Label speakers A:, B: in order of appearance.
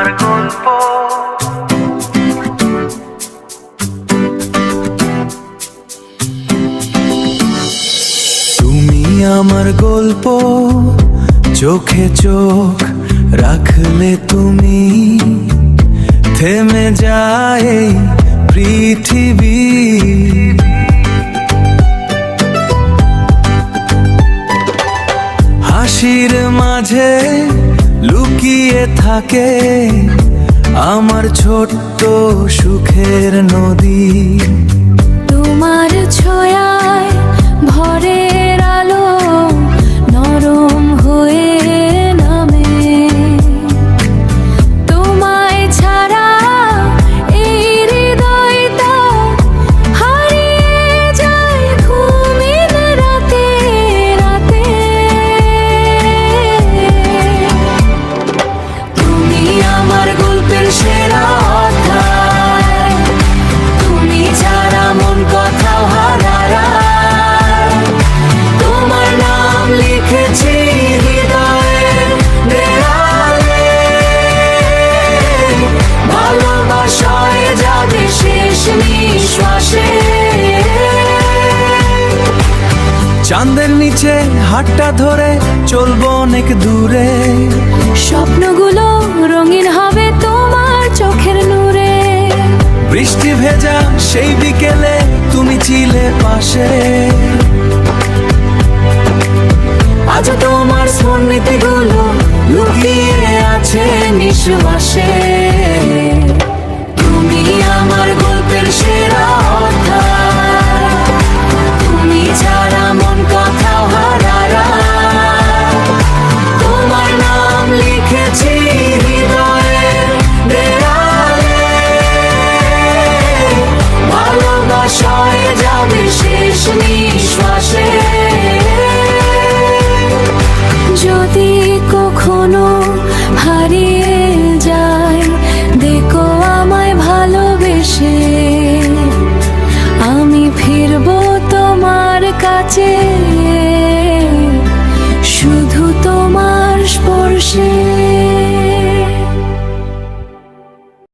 A: আমার গল্প। তুমি আমার গল্প, চোখে চোখ রাখলে তুমি থেমে যায় এই পৃথিবী। হাসির মাঝে লুকিয়ে থাকে আমার ছোট্ট সুখের নদী।
B: তোমার ছোঁয়ায় ভোরের আলো নরম হয়ে নামে। তোমায় ছাড়া এই হৃদয়টা হারিয়ে যায় ঘুমিন রাতে রাতে। তুমি আমার গল্পের সেরা অধ্যায়, তুমি ছাড়া মন কোথাও হারায়। তোমার নাম লিখেছি হৃদয়ের দেয়ালে, ভালোবাসায় যাবে শেষ নিঃশ্বাসে।
A: চাঁদের নিচে হাতটা ধরে চলবো অনেক দূরে,
B: স্বপ্নগুলো রঙিন হবে তোমার চোখের নূরে।
A: বৃষ্টি ভেজা সেই বিকেলে তুমি ছিলে পাশে। আজ তোমার স্মৃতিগুলো লুকিয়ে আছে নিঃশ্বাসে। তুমি আমার গল্পের সেরা অধ্যায়, তুমি ছাড়া মন কোথাও হারায়। তোমার নাম লিখেছি হৃদয়ের দেয়ালে, ভালোবাসায় যাবে শেষ নিঃশ্বাসে।
B: যদি কখনো হারিয়ে যায় দেখো আমায় ভালোবেসে, আমি ফিরবো তোমার কাছে।